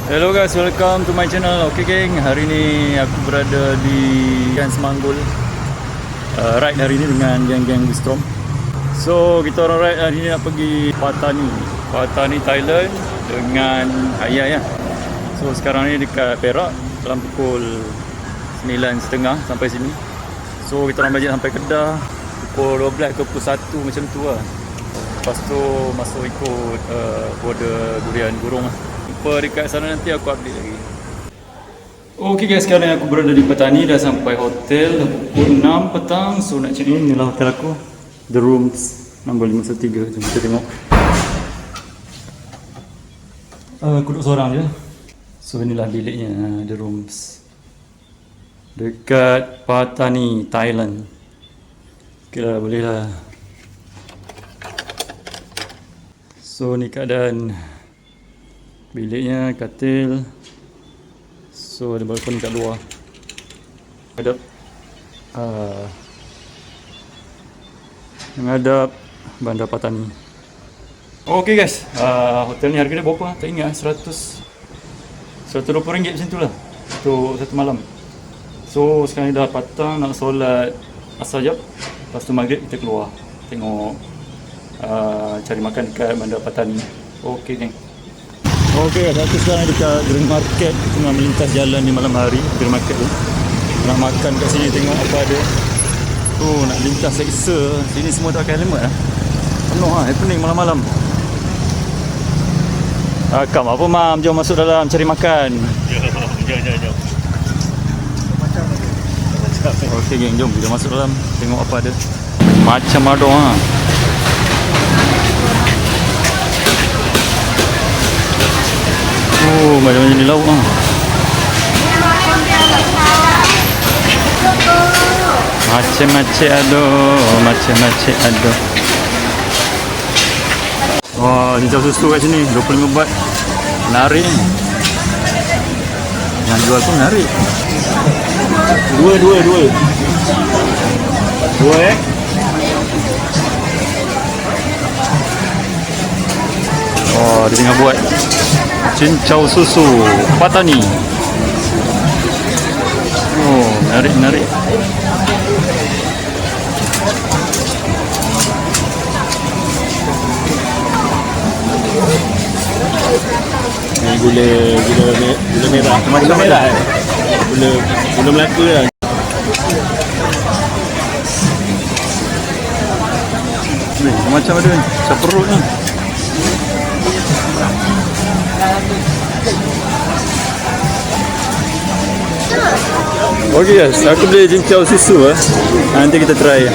Hello guys, welcome to my channel. Okay geng, hari ni aku berada di Gan Semanggul. Ride hari ni dengan geng-geng Bistrom. So kita orang ride hari ni nak pergi Patani Thailand dengan Ayah ya. So sekarang ni dekat Perak dalam pukul 9.30 sampai sini. So kita orang bajet sampai Kedah pukul 12 ke pukul 1 macam tu lah. Lepas tu masuk ikut border Durian Gurung lah. Jumpa dekat sana nanti aku update lagi. Ok guys, sekarang aku berada di Patani. Dah sampai hotel dah pukul 6 petang. So nak check in, inilah hotel aku, The Rooms nombor 513. Jom kita tengok. Aku duduk seorang je. So inilah biliknya, The Rooms dekat Patani, Thailand. Ok lah, boleh lah. So ni keadaan biliknya, katil. So ada balkon kat luar. Menghadap Bandar Patani. Ok guys, hotel ni harga dia berapa? Tak ingat, 120 ringgit macam tu lah untuk satu malam. So sekarang ni dah patang, nak solat asar jap. Lepas tu maghrib kita keluar tengok cari makan dekat Bandar Patani. Ok geng. Ok guys, aku sekarang dekat Green Market. Tengah melintas jalan di malam hari Green Market tu. Nak makan kat sini, tengok apa ada. Oh, nak lintas seksa. Sini semua tak pakai helmet lah. Penuh lah, happening malam-malam. Akam apa mam, jom masuk dalam cari makan. Jom. Ok geng, jom kita masuk dalam tengok apa ada. Macam ada ha. Oh, macam-macam ni lauk lah. Macam-macam ada. Wah, cincau susu kat sini 25 baht. Menarik ni. Yang jual pun menarik. Dua Oh, dia tengah buat cincau susu Patani. Oh, menarik. Ni gula merah. Macam merah gula Melaka lah. Macam ada ni, macam perut ni. Ok guys, aku beli cincau susu lah. Nanti kita try.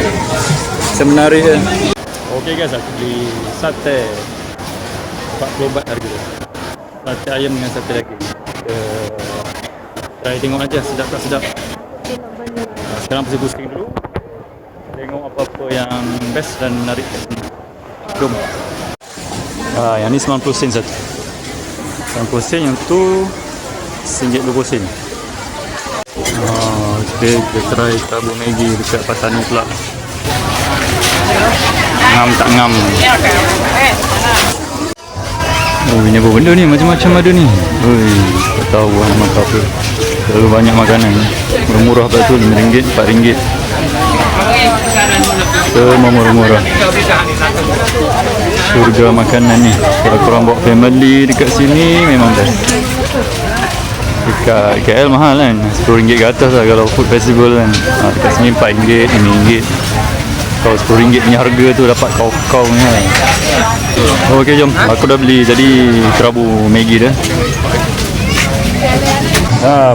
Semenarik kan. Ok guys, aku beli sate 40 baht harga dia. Sate ayam dengan sate daging. Try tengok aja sedap tak sedap. Sekarang pasal busking dulu. Tengok apa-apa yang best dan menarik kat sini. Jom. Yang ni 90 sen satu. 90 sen, yang tu RM1.20. Okay, kita try tabu Maggi dekat Patani pula. Ngam tak ngam. Oh, ini apa benda ni? Macam-macam ada ni. Oi, tak tahu nak makan apa. Terlalu banyak makanan. Murah-murah betul, RM5, RM4. Semua murah-murah. Surga makanan ni. Kalau korang bawa family dekat sini memang best. Dekat KL mahal kan, RM10 ke atas lah kalau food festival kan. Dekat sini RM4, RM5. Kalau RM10 punya harga tu dapat kau-kau ni kan. Ok jom, aku dah beli jadi kerabu Maggi dah.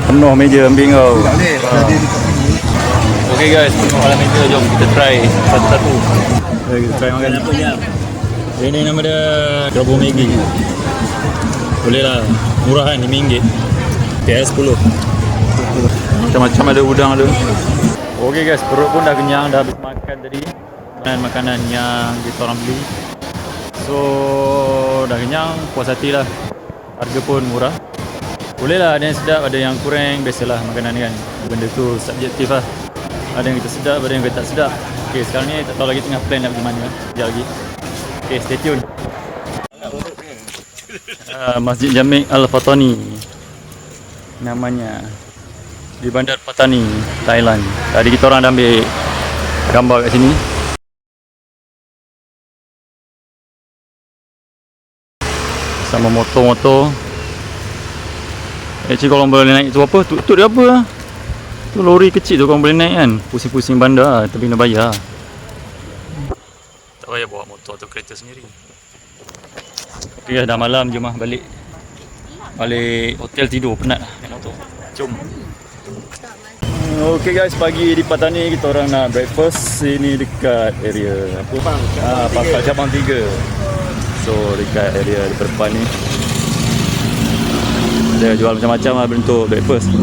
Penuh meja ambil kau. Ok guys, penuh dalam meja, jom kita try satu-satu. Kita try makan. Ini nama dia kerabu Maggi. Boleh lah, murah kan, RM5. PS10. Macam-macam ada udang ada. Ok guys, perut pun dah kenyang, dah habis makan tadi. Makanan yang kita orang beli. So dah kenyang, puas hati lah. Harga pun murah. Boleh lah, ada yang sedap, ada yang kurang. Biasalah makanan ni kan, benda tu subjektif lah. Ada yang kita sedap, ada yang kita tak sedap. Ok, sekarang ni tak tahu lagi tengah plan nak pergi mana. Sekejap lagi. Ok, stay tune. Masjid Jami' Al-Fatani. namanya di Bandar Patani, Thailand. Tadi kita orang dah ambil gambar kat sini. Sama motor-motor. Actually kalau boleh naik tu apa? Tu dia apa lah? Tu lori kecil tu korang boleh naik kan. Pusing-pusing bandar tapi kena bayar. Tak payah bawa motor atau kereta sendiri. Okay, dah malam, jom lah balik hotel, tidur, penat lah naik motor. Jom. Okay guys, pagi di Patani kita orang nak breakfast. Ini dekat area apa? Pasar Cabang 3. So dekat area di depan ni dia jual macam-macam lah bentuk breakfast.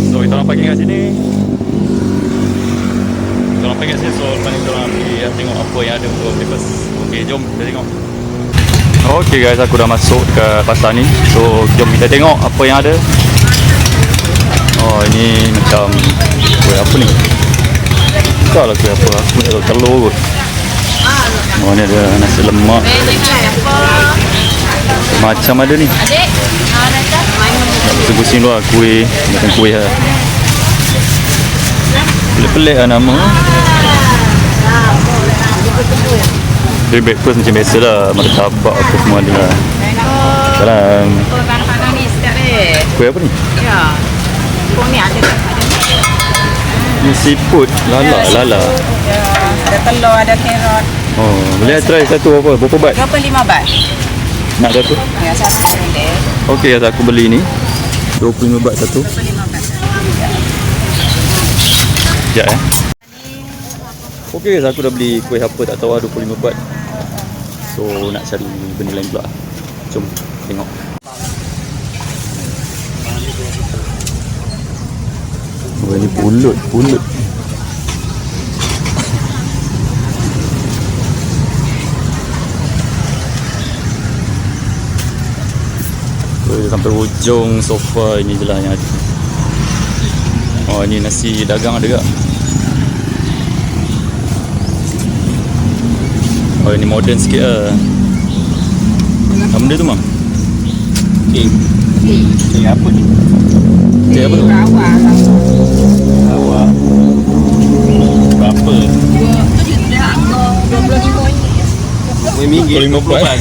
So kita orang parking kat sini. Kita orang parking kat sini. So lepas ni kita orang pergi tengok apa yang ada untuk breakfast. Okay, jom kita tengok. Okay guys, aku dah masuk ke pasar ni. So jom kita tengok apa yang ada. Oh, ini macam kuih apa ni? Tak lah kuih apa. Aku nak tahu telur kot. Oh, ni ada nasi lemak. Macam ada ni. Nak pusing-pusing luar kuih. Macam kuih lah. Pelik-pelik lah nama. Dia breakfast macam biasa lah. Martabak apa semua ada lah. Salam. Kuih apa ni? Ya. Kuih ni ada. Ni seafood. Lala. Ya. Ada telur, ada carrot. Oh, boleh try satu apa? Berapa baht? 25 baht. Nak satu? Ya, satu boleh. Okey, aku beli ni. 25 baht satu. 25 baht. Sekejap Okey, aku dah beli kuih apa tak tahu lah 25 baht. So nak cari benda lain pula. Jom tengok. Oh, ini pulut. Sampai hujung sofa ini je lah yang ada. Oh, ini nasi dagang ada tak? Oh, ini modern sikit lah. Apa benda tu, Mam? Kek apa ni? Kek apa tu? Rawa. Berapa? RM25 baht.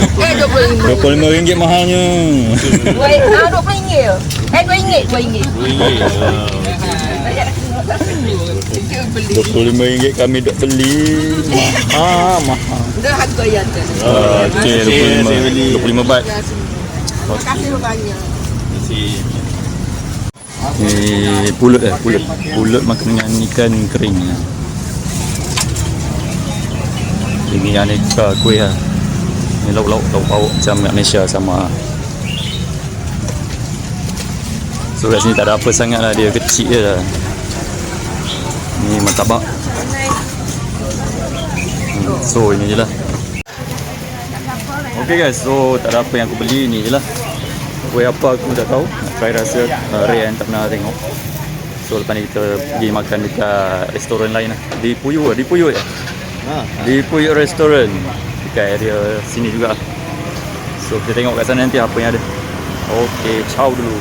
RM25 mahalnya. RM20. RM2. RM25 kami dok beli. Mahal. Dah harga yang tu. Okey, RM25 baht. Terima kasih banyak. Ni pulut makan dengan ikan kering. Ini aneka kuih lah. Ni lauk pauk macam kat Malaysia sama. So kat sini tak ada apa sangat lah, dia kecil je lah. Ni martabak. So ini je lah. Okay guys, so tak ada apa yang aku beli, ni je lah. Kuih apa aku tak tahu, nak try rasa. Ray yang tak pernah tengok. So lepas ni kita pergi makan dekat restoran lain lah. Di Puyuh je. Di Puyuh Restoran dekat area sini juga. So kita tengok kat sana nanti apa yang ada. Okay, ciao dulu.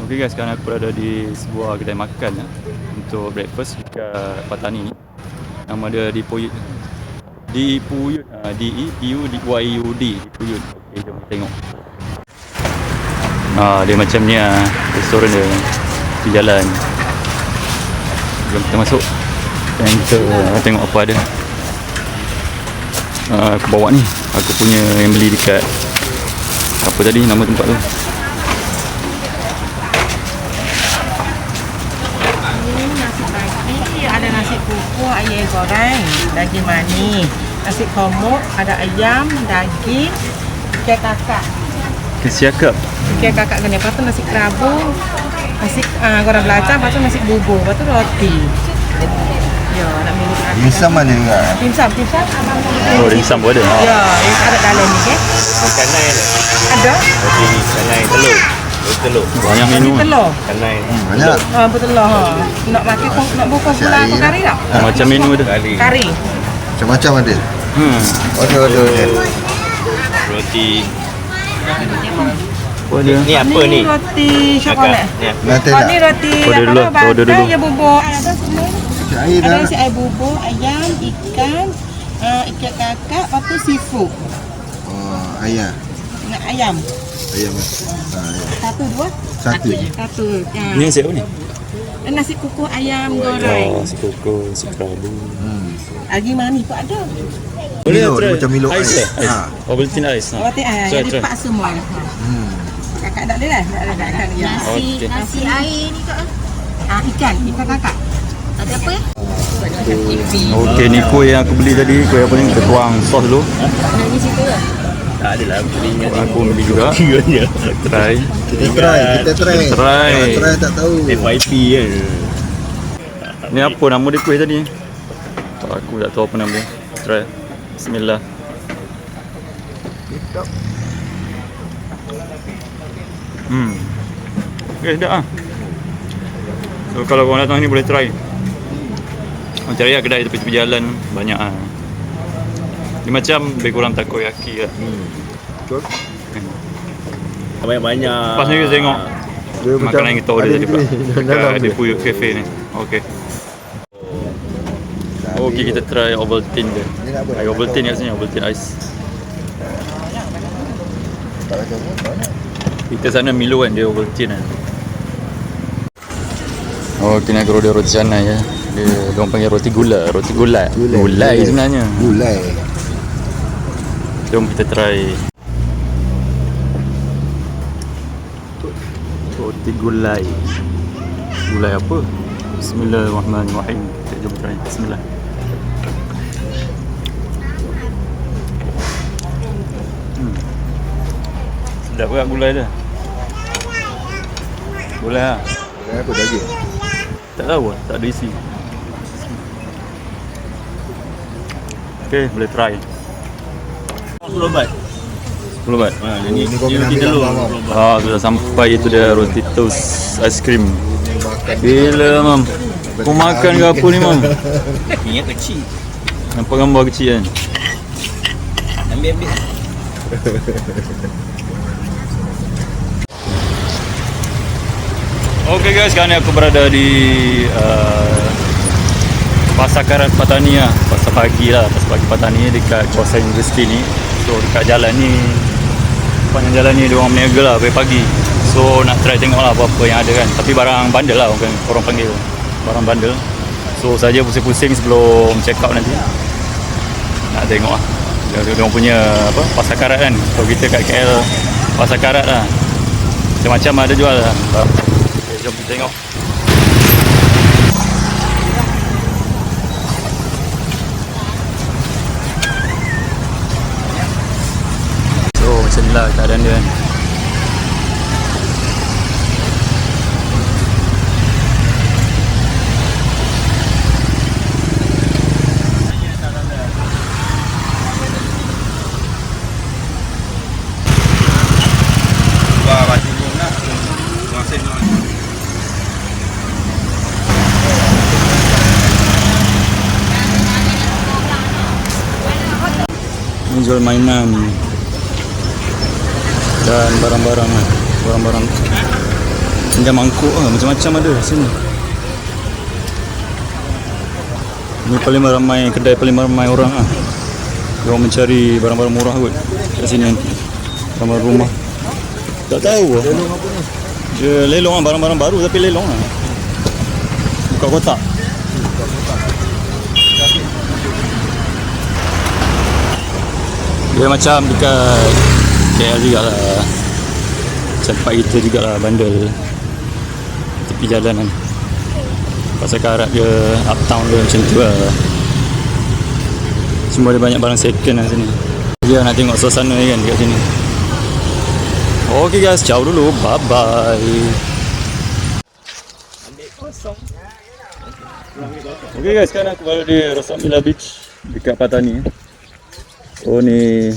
Okay guys, sekarang aku berada di sebuah kedai makan untuk breakfast dekat Patani ni. Nama dia Di Puyuh. D-E-P-U-D-Y-U-D. Di Puyuh. Okay, jom tengok. Dia macam ni lah restoran dia di jalan. Jom kita masuk dan kita tengok apa ada. Aku bawa ni, aku punya yang beli dekat apa tadi nama tempat tu. Nasi pagi, ada nasi kukuh, ayam goreng, daging manis, nasi komuk, ada ayam, daging, ikan kakak. Kesiakap. Ikan kakak kena, lepas tu nasi kerabu, nasi goreng belacan, lepas tu nasi bubur, lepas tu roti. Ya, nak minum. Dimsum ada juga. Dimsum. Oh, dimsum pun ada. Ya, yang ada dalam ni ke? Kanai ada. Ada. Roti kanai telur. Banyak menu. Telur. Kanai. Banyak. Betelur. Nak makan nak buka pula apa kari tak? Macam menu ada. Kari. Macam-macam ada. Roti Oh dia. Ni apa ni? Roti coklat. Ni. Nanti Oh tak. ni roti Order dulu, order dulu. ya bubur. Ada semua. Air Ada dah. nasi air bubur, ayam, ikan, ikan kakak, lepas tu seafood. Oh, ayam. Nak ayam. Ayam. Ayam. Satu, dua? Satu. Satu. Ni nasi apa ni? Nasi kukuh ayam goreng. Oh, si koko, si kerabu. Lagi mani pun ada. Boleh Milo, try. macam Milo Ais ais. eh? Ais. Ha. Ovaltine ais. Roti ayam, Try, jadi try. pak semua. Kakak tak ada lah. Tak ada kakak. Ya. Okey. Nasi air ni kak. Ikan kakak. Ada apa ya? Okey, ni kuih yang aku beli tadi, kuih apa ni? Kita tuang sos dulu. Nak di situ ke? Tak adalah aku ingat Aku beli juga. dia. Try. Kita try. Try. Kalau try tak tahu. FYP kan. Ni apa nama dia kuih tadi? Aku tak tahu apa nama dia. Try. Bismillah. Okay, dah ah. So kalau korang datang ni boleh try. Korang cari lah kedai tepi-tepi jalan banyak ah. Dia macam lebih kurang takoyaki lah. Betul. Banyak-banyak. Lepas ni kita tengok Dia makanan yang kita order tadi pula. dalam Dekat dia. dia punya cafe ni. Okey. Okey, kita try Ovaltine dia. Ni nak apa? Air Ovaltine kat sini, Ovaltine Ice. Tak ada apa. Kita sana Milo kan, dia Ovaltine kan. Okey, nak order roti canai ya. Dia orang panggil roti gula, roti gulai. Gulai sebenarnya. Gulai. Jom kita try roti gulai. Gulai apa? Bismillahirrahmanirrahim. Kita jom try. Bismillah. Sedap ke gulai dia? Gulai lah. Gulai apa daging? Tak tahu lah, tak ada isi. Okay, boleh try. 10 baht. 10 baht. Ha, ni Ni kau ni kena roti ambil telur. gambar, Sudah sampai itu dia roti toast ais krim. Makan. Gila mam. Kau makan ke apa ni mam? Kakinya kecil. Nampak gambar kecil kan? Ambil. Okay guys, sekarang ni aku berada di Pasar Karat Patani lah. Pasar pagi lah, pasar pagi Patani dekat kawasan universiti ni. So dekat jalan ni, sepanjang jalan ni diorang berniaga lah pagi-pagi. So nak try tengok lah apa-apa yang ada kan. Tapi barang bandel lah orang panggil, barang bandel. So saja pusing-pusing sebelum check out nanti. Nak tengok lah diorang punya apa, Pasar Karat kan. Kalau kita kat KL Pasar Karat lah, macam-macam ada jual lah. Okay, jom kita tengok. So macam ni lah keadaan dia kan. Wah, masih belum nak. Masih belum. Ni jual mainan dan barang-barang lah. Barang-barang hingga mangkuk lah, macam-macam ada sini. Ni paling ramai, kedai paling ramai orang lah. Diorang mencari barang-barang murah kot kat sini kan. Barang-barang rumah. Tak tahu lah. Lelong apa ni? Dia lelong lah, barang-barang baru tapi lelong lah. Buka kotak. Dia macam dekat KL jugalah. Macam tempat kita jugalah, bandel tepi jalan kan. Pasar Karat dia, uptown dia macam tu lah. Semua ada banyak barang second lah sini. Dia nak tengok suasana kan dekat sini. Okay guys, ciao dulu, bye bye. Okay guys, sekarang aku berada di Rosamila Beach dekat Patani. Oh ni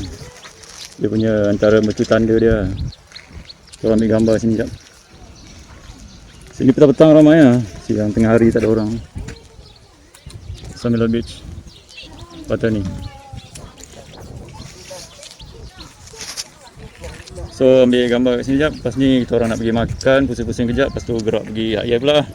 dia punya antara mercu tanda dia. Korang ambil gambar sini sekejap. Sini petang-petang ramai lah. Siang tengah hari tak ada orang. Rosamila Beach Patani. So ambil gambar kat sini sekejap. Lepas ni kita orang nak pergi makan, pusing-pusing kejap. Lepas tu gerak pergi Ayer pula.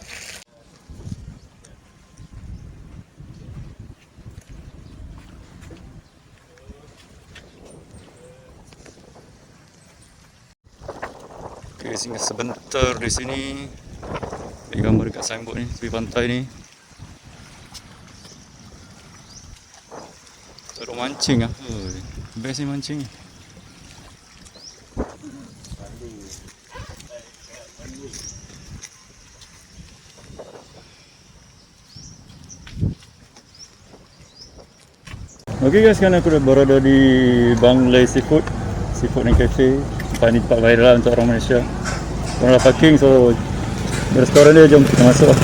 Okay, singgah sebentar di sini. Ambil gambar dekat signboard ni, tepi pantai ni. Tak ada mancing lah. Best ni mancing ni. Okay guys, sekarang aku dah berada di Banglai Seafood and Cafe. Tempat ni tempat viral untuk orang Malaysia. Orang dah parking, so restoran dia, jom kita masuk lah.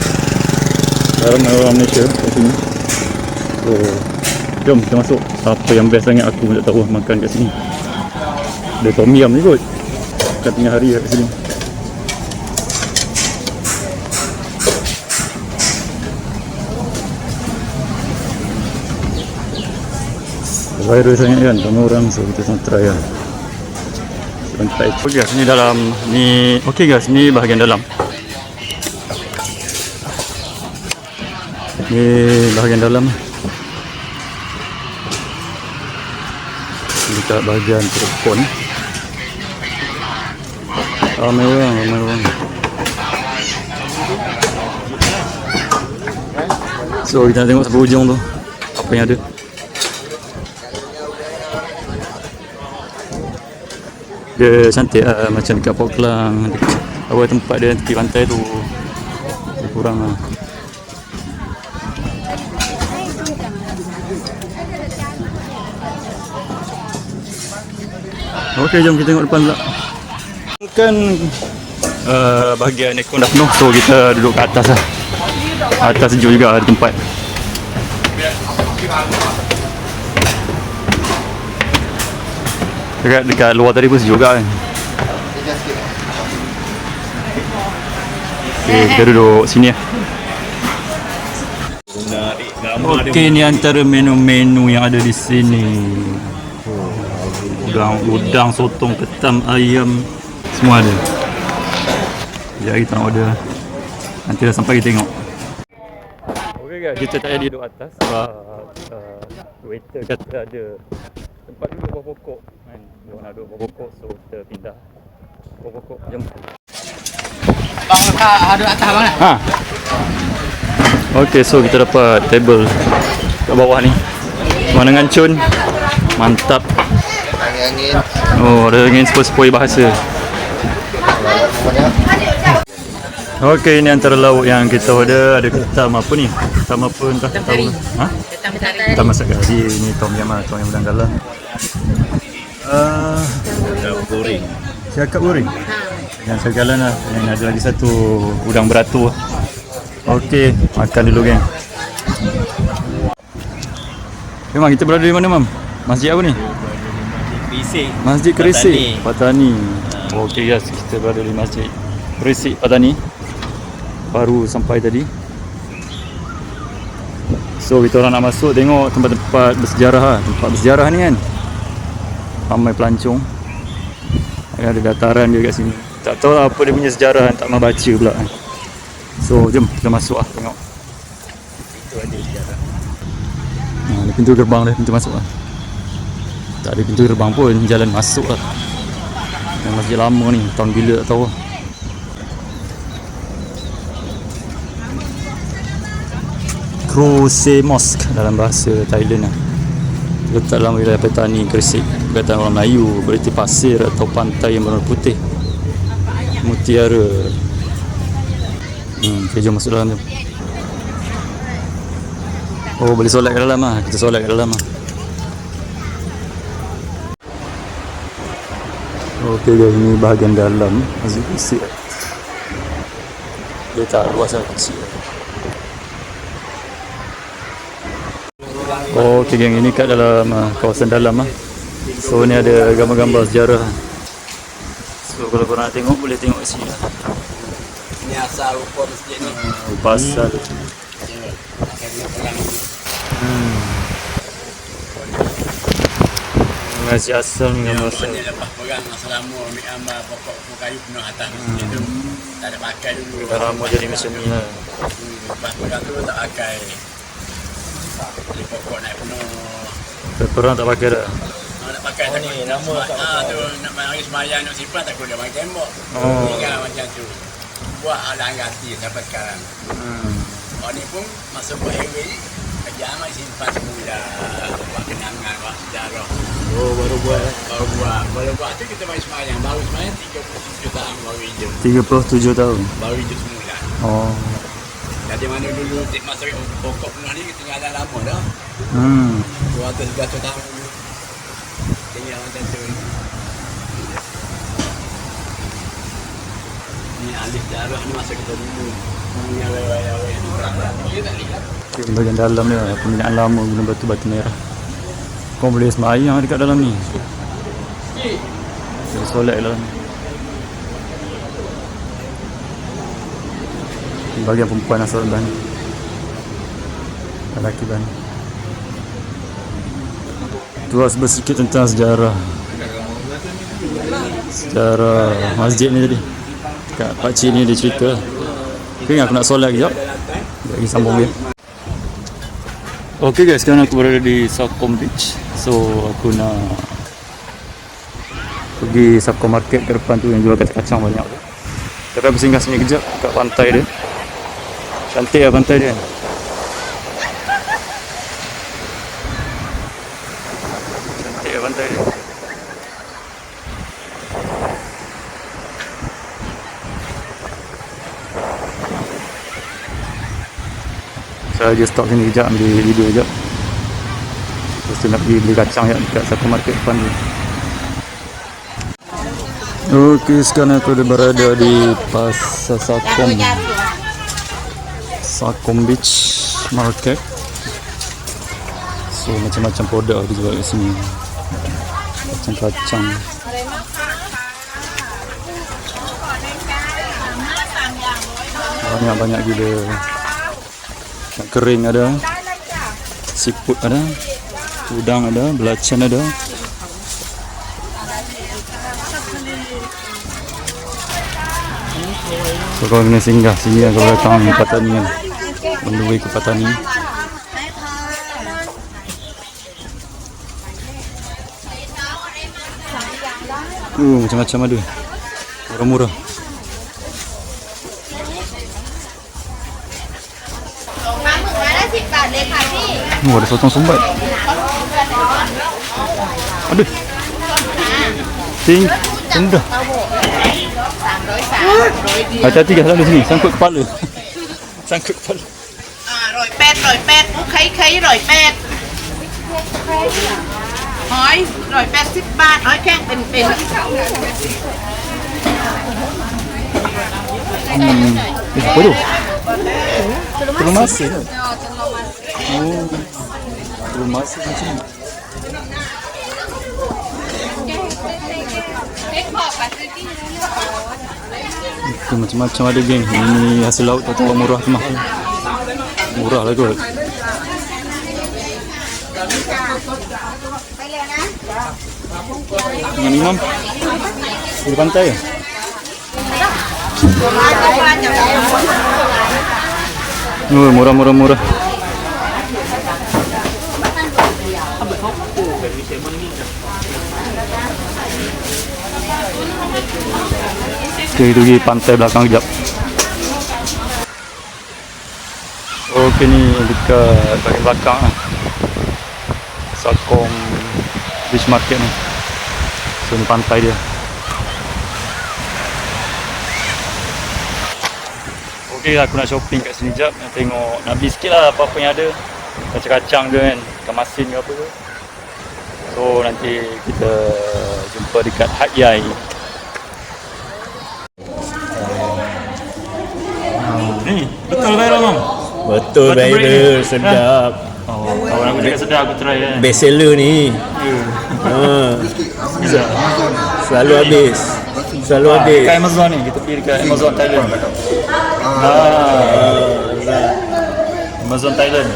Dalam orang Malaysia kat sini. So jom kita masuk. Apa yang best sangat aku pun tak tahu makan kat sini. Ada tom yum ni kot kat tengah hari kat sini. Viral sangat kan sama orang, so kita nak try lah. Sampai okay guys, ni dalam ni. Okay guys, ni bahagian dalam. Ni bahagian dalam. Dekat bahagian telefon. Ramai orang. So kita nak tengok sampai hujung tu apa yang ada. Dia cantik lah, macam dekat Port Klang. Awal tempat dia tepi pantai tu dia kurang lah. Ok, jom kita tengok depan pula. Kan bahagian aircon dah penuh, so kita duduk kat atas lah. Atas sejuk juga ada tempat. Dekat luar tadi pun sejuk juga kan. Okay, kita duduk sini lah. Okay, ni antara menu-menu yang ada di sini. Udang, sotong, ketam, ayam, semua ada. Sekejap kita nak order. Nanti dah sampai kita tengok. Okay guys, kita tak jadi duduk atas sebab waiter kata ada tempat duduk bawah pokok kan. Dia nak duduk bawah pokok, so kita pindah bawah pokok. Jom. Bang, duduk atas bang lah. Ha. Okay, so kita dapat table kat bawah ni. Mana ngancun. Mantap. Angin-angin. Oh, ada angin sepoi-sepoi bahasa. Okey, ini antara lauk yang kita order. Ada ketam apa ni? Ketam apa entah tak tahu. Ha? Ketam masak gaji. Ini tom yum udang galang. Goreng. Siakap goreng. Yang segalan lah. Yang ada lagi satu udang beratur. Okey, makan dulu geng. Memang kita berada di mana mam? Masjid apa ni? Masjid Kerisik Patani. Okey guys, kita berada di Masjid Kerisik Patani. Baru sampai tadi. So kita orang nak masuk tengok tempat-tempat bersejarah lah. Tempat bersejarah ni kan ramai pelancong. Ada dataran dia kat sini. Tak tahu lah apa dia punya sejarah, tak mahu baca pula kan. So jom kita masuk lah tengok. Itu ada sejarah. Ni pintu gerbang dia, pintu masuk lah. Tak ada pintu gerbang pun, jalan masuk lah. Yang masjid lama ni, tahun bila tak tahu lah. Kruse Mosque dalam bahasa Thailand lah. Letak dalam wilayah Patani, Kerisik. Perkataan orang Melayu, berarti pasir atau pantai yang berwarna putih. Mutiara. Okay, jom masuk dalam jom. Oh, boleh solat kat dalam lah. Kita solat kat dalam lah. Okey guys, ini bahagian dalam Masjid Kerisik. Dia tak luas lah, kecil. Okey geng, ini kat dalam kawasan dalam lah. So ni ada gambar-gambar sejarah. So kalau korang nak tengok, boleh tengok kat sini lah. Ini asal rupa masjid ni. Rupa asal. Nasi asam dengan masa. Dia lepas perang selama ambil ambil pokok kayu penuh atas masjid tu. Tak ada pakai dulu. Dah lama jadi macam ni lah. Lepas perang tu tak pakai. Jadi pokok naik penuh. Perang tak pakai dah. Nak pakai tak ni nama tu nak mari sembahyang nak simpan tak guna bagi tembok. Tinggal macam tu. Buat alang ganti sampai sekarang. Orang ni pun masa buat airway ni kerja amat simpan semula. Buat kenangan, buat sejarah. Oh, baru buat. Baru buat tu kita mari sembahyang. Baru sembahyang 37 tahun baru hijau. 37 tahun. Baru hijau semula. Oh. Jadi mana dulu masa pokok penuh ni ketinggalan lama dah. 200-300 tahun dulu. Tinggal macam tu. Ni ahli sejarah ni masa kita dulu. Ni awal-awal ni orang dah. Dia tak lihat. Okay, bahagian dalam ni lah, pembinaan lama guna batu-batu merah. Kau boleh sembahyang dekat dalam ni. Boleh solat dalam ni. Bahagian perempuan asal ban. Lelaki ban. Tuas bersikit tentang sejarah masjid ni tadi. Kat pakcik ni dia cerita. Okay, aku nak solat kejap. Lagi sambung dia. Okay guys, sekarang aku berada di Sakom Beach. So aku nak pergi Sakom Market ke depan tu yang jual kacang-kacang banyak tu. Tapi aku singgah sini kejap kat pantai dia. Cantik lah pantai dia. Cantik lah pantai dia. Saya je stop sini kejap, ambil video kejap. Lepas tu nak pergi beli kacang kat satu market depan tu. Ok, sekarang aku dah berada di Pasar Sakom Beach Market. So macam-macam produk dijual kat sini. Kacang-kacang. Banyak-banyak gila. Ikan kering ada, seafood ada, udang ada, belacan ada. So kalau kena singgah sini kalau datang Patani kan, on the way ke Patani. Macam-macam ada, murah-murah. Oh, ada sotong sumbat. Aduh. Ting, rendah. Hati-hati guys, selalu sini, sangkut kepala. Sangkut kepala. Rồi pet, ú khay rồi pet. Hỏi, rồi pet 10 บาท hỏi khenเป็น. Waduh. Telur masin. Oh. Telur masin macam ni. Okay, macam-macam ada geng. Ini hasil laut tak tahu murah ke mahal. Murah lah kot. Dengan Imam di pantai ke? Oh, murah. Okay, itu pergi pantai belakang kejap. Okay, ni dekat bahagian belakang lah. Sakom Beach Market ni. So, ni pantai dia. Okay, aku nak shopping kat sini jap. Nak tengok, nak beli sikit lah apa-apa yang ada. Kacang-kacang ke kan, ikan masin ke apa ke. So, nanti kita jumpa dekat Hat Yai. Ni, betul viral bang? Betul viral, sedap. Oh, kawan aku cakap sedap, aku try kan. Best seller ni. Selalu habis. Dekat Amazon ni, kita pergi dekat Amazon Thailand. Amazon Thailand.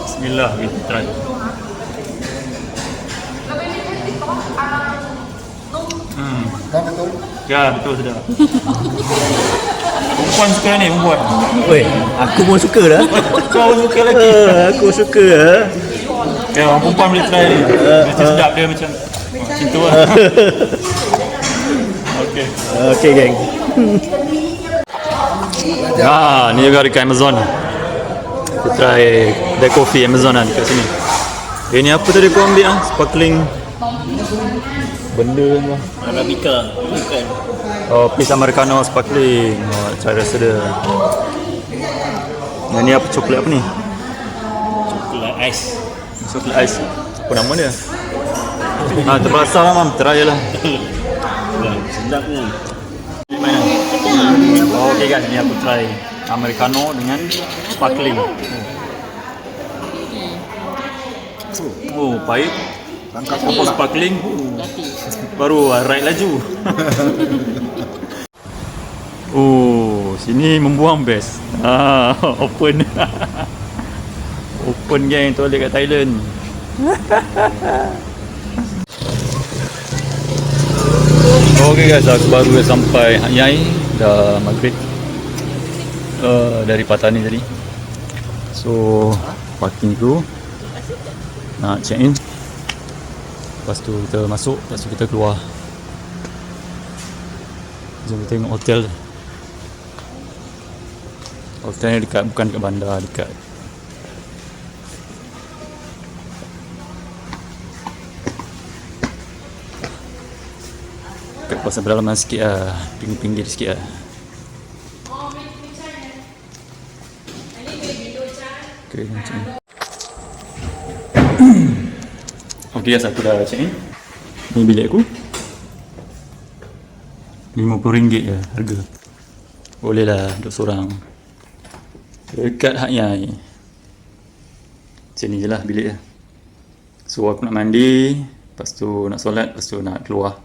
Bismillah, kita try. Kan betul? Ya, betul sedap. Perempuan suka ni, perempuan. Weh, aku pun suka dah. Kau suka lagi. Aku suka. Ya, orang perempuan boleh try ni. Mesti sedap dia macam tu lah. Okey. Okey, geng. Ni juga dekat Amazon. Kita try kedai kopi Amazon lah dekat sini. Ini apa tadi kau ambil ah? Sparkling benda ni lah. Arabica, bukan. Oh, Peace Americano Sparkling. Oh, try rasa dia. Yang ni apa coklat apa ni? Coklat ais. Coklat ais. Apa nama dia? Terpaksa lah mam, try lah. Sedap ni. Oh, okay guys, ni aku try Americano dengan Sparkling. Oh, pahit. Apa Sparkling? Baru ride laju. Oh, sini membuang best. Open. Open gang toilet kat Thailand. Okay guys, aku baru sampai Hat Yai. Dah maghrib dari Patani tadi. So, parking tu nak check in. Lepas tu kita masuk, lepas tu kita keluar. Jom kita tengok hotel. Hotel ni dekat, bukan dekat bandar, dekat kawasan pedalaman sikit lah, pinggir-pinggir sikit lah. Okay, macam ni. Okay guys, aku dah check in. Ni bilik aku. RM50 je harga. Boleh lah duduk seorang dekat Hat Yai. Macam ni je lah bilik dia. So aku nak mandi, lepas tu nak solat, lepas tu nak keluar.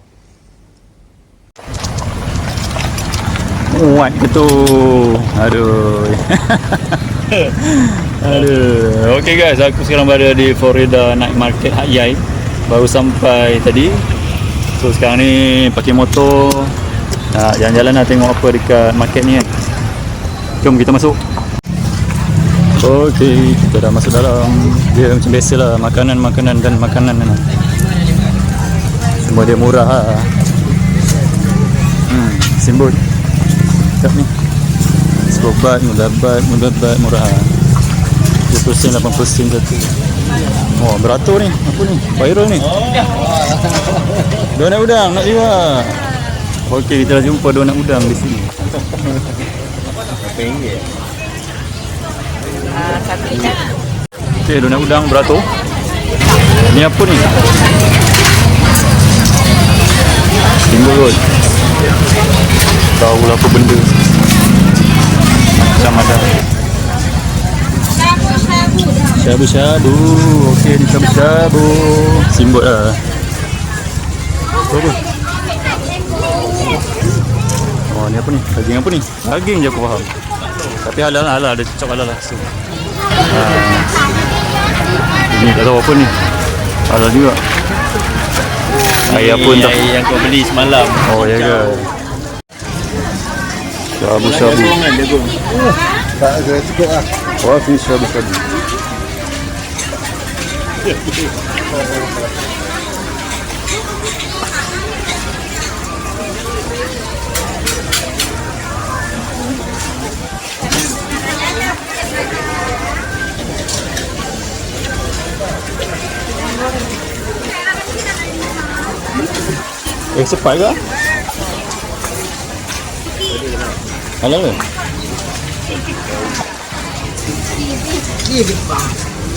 Muat ke tu? Aduh. Aduh. Okay guys, aku sekarang berada di Florida Night Market Hat Yai. Baru sampai tadi. So sekarang ni pakai motor nak jalan-jalan lah, tengok apa dekat market ni kan. Jom kita masuk. Okay, kita dah masuk dalam. Dia macam biasa lah, makanan-makanan dan makanan lah. Semua dia murah lah. Simbol sedap ni. 10 baht, 15 baht murah lah. 20%, 80% satu. Oh, beratur ni. Apa ni? Viral ni. Donat udang nak juga. Okey, kita dah jumpa donat udang di sini. RM8. Okey, donat udang beratur. Ni apa ni? Single road. Tahu lah apa benda. Macam ada. Syabu-syabu. Okey, ni syabu-syabu. Simbol lah. Apa? Oh, ni apa ni? Daging apa ni? Daging je aku faham. Tapi halal lah, halal. Dia cocok halal lah. So. Ini tak tahu apa ni. Halal juga. Air apa entah. Air yang kau beli semalam. Oh, ya ke? Syabu-syabu. Tak ada cukup lah. Wah, ni syabu-syabu. Cepat ke? Halal ke?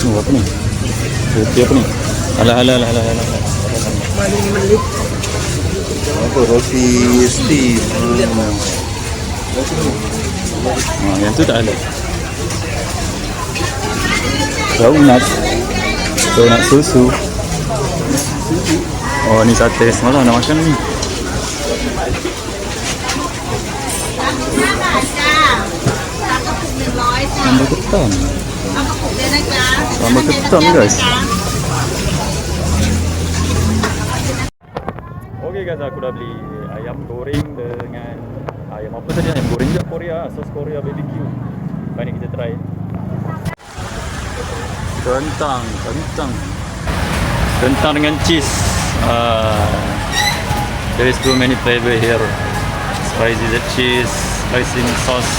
Oh, apa ni? Roti apa ni? Halal. Apa roti steam. Yang tu tak halal. Donat susu. Oh, ni sate semalam nak makan ni. Sambal ketam. Sambal ketam guys. Okay guys, aku dah beli ayam goreng dengan ayam apa tadi? Ayam goreng juga Korea, sos Korea BBQ. Lepas ni kita try kentang dengan cheese. There is too many flavor here. Spicy the cheese, spicy sauce,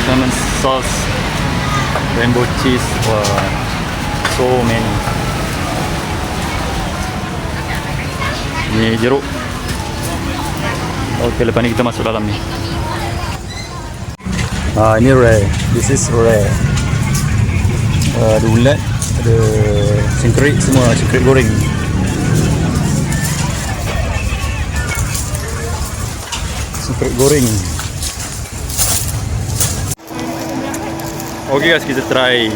lemon sauce, rainbow cheese. Wah, so many. Ni jeruk. Okey, lepas ni kita masuk dalam ni. Ini rare. This is rare. Ada ulat, ada singkrik, semua singkrik goreng. Singkrik goreng. Okey guys, kita try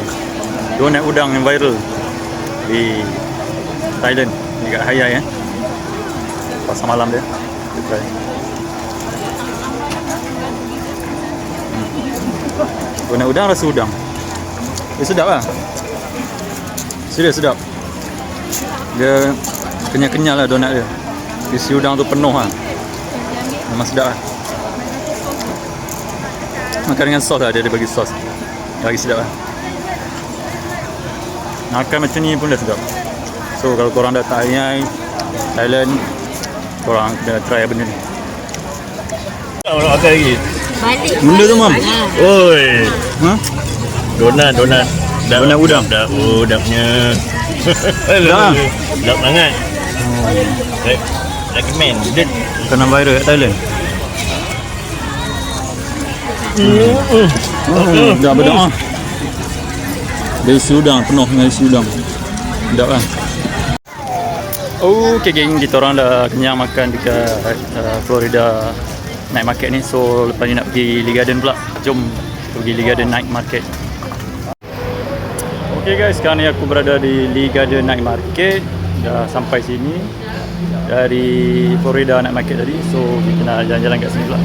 donat udang yang viral di Thailand, dekat Hayai pasar malam dia. Kita try. Donat udang rasa udang. Dia sedap lah. Serius sedap. Dia kenyal-kenyal lah donat dia. Isi udang tu penuh lah. Memang sedap lah. Makan dengan sos lah, dia bagi sos. Lagi sedap lah. Makan macam ni pun dah sedap. So kalau korang datang Thailand, korang kena try benda ni. Orang makan lagi. Balik. Benda tu mam. Oi. Ha? Donat. Donat udang. Dah, dah punya. Dah. Dah sangat. Recommend. Dia Kena viral kat Thailand. Dah bedak ah. Dia isi udang, penuh dengan isi udang. Sedap lah. Okay geng, kita orang dah kenyang makan dekat Florida Night Market ni. So lepas ni nak pergi Lee Garden pula. Jom pergi Lee Garden Night Market. Okay guys, sekarang ni aku berada di Lee Garden Night Market. Dah sampai sini dari Florida Night Market tadi. So kita nak jalan-jalan kat sini pula.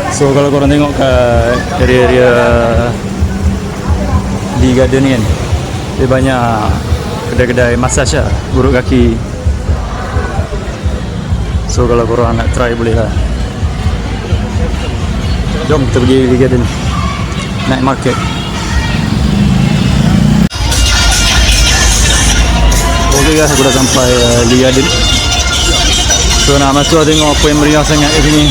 So kalau korang tengok kat area Lee Garden ni kan, dia banyak kedai-kedai massage lah, urut kaki. So kalau korang nak try boleh lah. Jom kita pergi Lee Garden Night Market. Okay guys, aku dah sampai Lee Garden. So nak masuk tengok apa yang meriah sangat kat sini.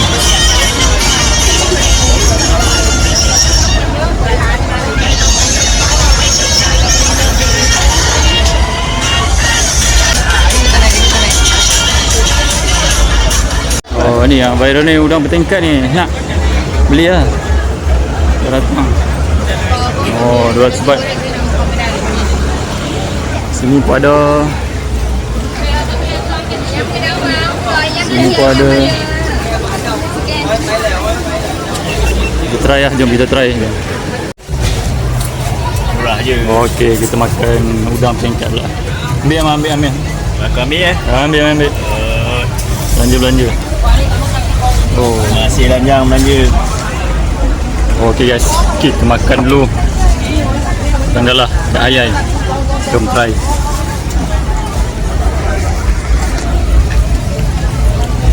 Oh ni yang viral ni, udang bertingkat ni. Nak beli lah. Datang. Oh 200 baht. Sini pun ada. Sini pun ada. Kita try lah, jom kita try. murah je. Okey, kita makan udang bertingkat pula. Ambil. Aku ambil Ambil. Belanja. Oh, masih lanjang belanja. okey guys. Kita makan dulu. Dah lah, dah ayai. Jom try.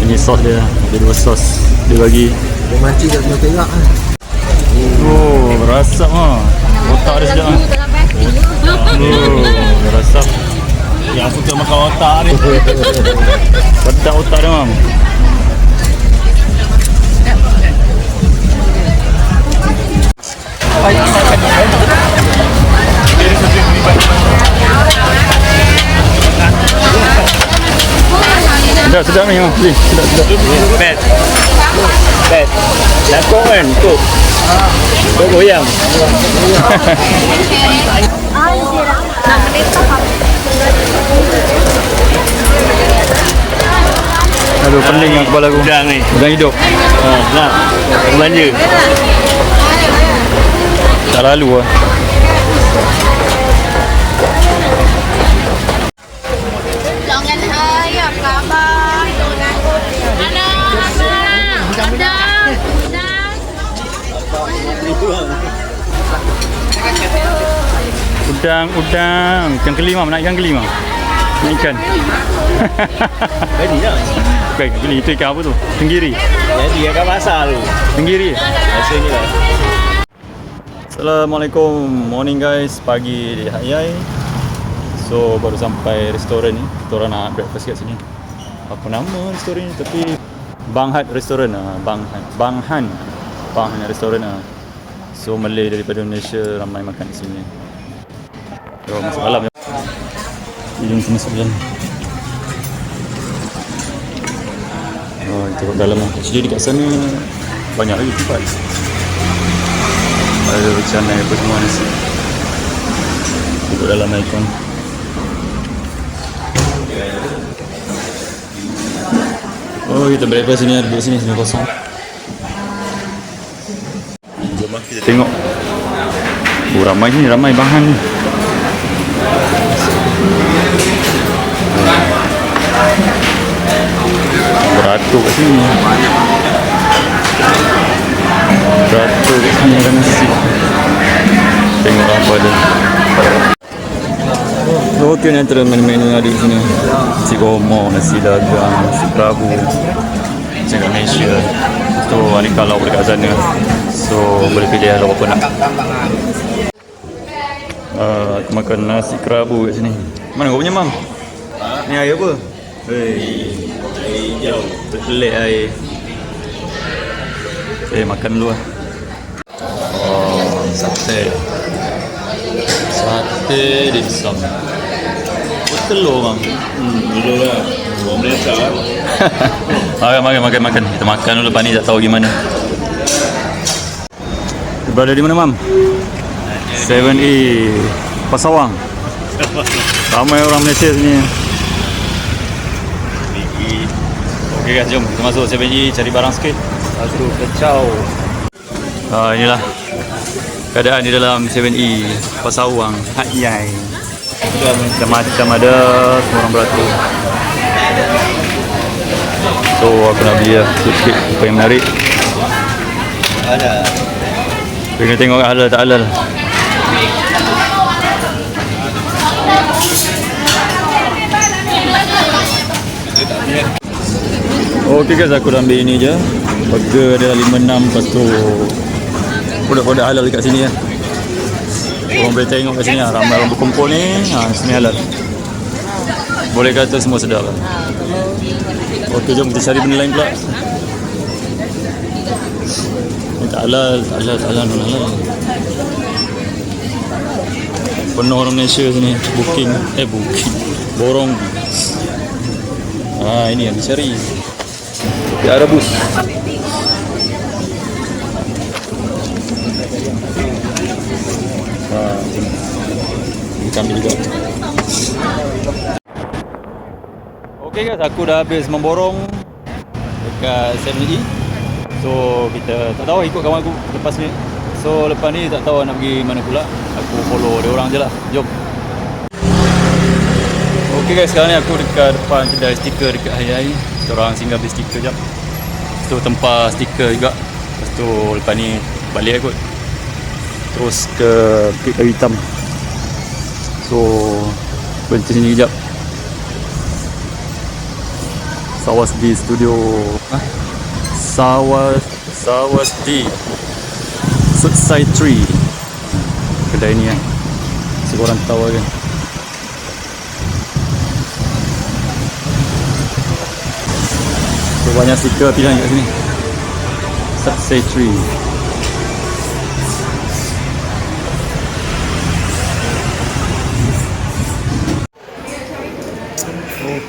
Ini sos dia. Ada 2 sos. Dia bagi. Dia mancing kat semua tengok kan. Oh, rasap ah. Otak dia sedap ah. Oh, rasap. Yang suka makan otak ni. Sedap otak dia mam. Sedap ni mam. Sedap. Pet. Lakuk kan tu. Tu goyang. Aduh, pening yang kepala aku. Udang ni. Udang hidup. Nak. Belanja. Tak lalu lah. Jangan hayap kabar. Udang. Ikan kelima, nak ikan kelima. Ini ikan. Jadi lah. Bukan, ini itu ikan apa tu? Tenggiri. Jadi akan pasar tu. Tenggiri. Rasanya lah. Assalamualaikum. Morning guys. Pagi di Hayai. So baru sampai restoran ni. Kita orang nak breakfast kat sini. Apa nama restoran ni? Tapi Banghan Restoran lah. Banghan Restoran lah. So Malay daripada Malaysia ramai makan di sini. So masuk dalam ya. Jom kita masuk dalam. Oh, kita kat dalam lah. Actually dekat sana banyak lagi tempat. Ada canai apa semua nasi. Duduk dalam aircon. Oh, kita breakfast sini, duduk sini kosong. Jom lah kita tengok. Oh, ramai bahan ni. Beratur kat sini. Beratur kat sini makan nasi. Tengok apa ada. So, okey ni antara menu-menu yang ada di sini. Nasi gomo, nasi dagang, nasi kerabu. Macam kat Malaysia. So, aneka lauk dekat sana. So, boleh pilih lauk apa nak. Aku makan nasi kerabu kat sini. Mana kau punya, Mam? Ni air apa? Air hijau. Pelik air. Makan dulu lah. Oh, sate. Sate dimsum. Telur, Mam. Dulu lah. Orang Malaysia lah. Makan. Kita makan dulu, lepas ni tak tahu gimana. Berada di mana, Mam? 7E Pasawang. Ramai orang Malaysia sini. Okey guys, jom kita masuk 7E cari barang sikit. Satu kacau. Inilah keadaan di dalam 7E Pasawang Hayai. Macam-macam ada, semua orang beratur. So aku nak beli lah sikit apa yang menarik. Ada. Kita tengok halal tak halal. Okey guys, aku dah ambil ini je. Burger ada 5-6, lepas tu produk-produk halal dekat sini ya. Orang boleh tengok kat sini lah, ramai orang berkumpul ni. Sini halal. Boleh kata semua sedap lah. Okey, jom kita cari benda lain pula. Ni tak halal. Penuh orang Malaysia sini. Booking. Borong. Ini yang dicari. Kopi Arabus. Kita ambil juga. Okey guys, aku dah habis memborong dekat 7E. So kita tak tahu, ikut kawan aku lepas ni. So lepas ni tak tahu nak pergi mana pula. Aku follow dia orang je lah. Jom. Okey guys, sekarang ni aku dekat depan kedai stiker dekat Hayai. Kita orang singgah beli stiker jap. Lepas tu tempah stiker juga. Lepas tu lepas ni balik kot. Terus ke Bukit Kayu Hitam. So berhenti sini kejap. Sawasdi Studio. Sawasdi Sudside Tree. Kedai ni kan. So korang tahu kan. So banyak stiker pilihan kat sini. Sudside Tree.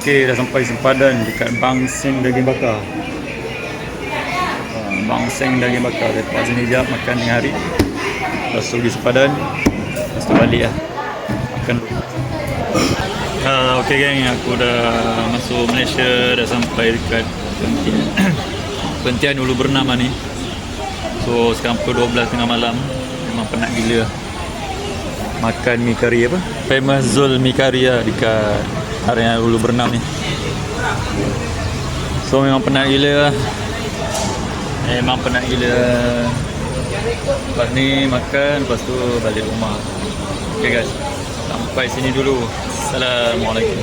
Okey, dah sampai sempadan dekat Bangseng Daging Bakar. Bangseng Daging Bakar. Lepas sini jap makan tengah hari. Lepas tu pergi sempadan. Lepas tu balik lah. Makan dulu. Okey geng, aku dah masuk Malaysia. Dah sampai dekat Pentian Ulu Bernama ni. So sekarang pukul 12 tengah malam. Memang penat gila makan mi kari apa? Famous Zul mi kari lah dekat area Ulu Bernam ni. So memang penat gila lah. Memang penat gila. Lepas ni makan, lepas tu balik rumah. Okay guys, sampai sini dulu. Assalamualaikum.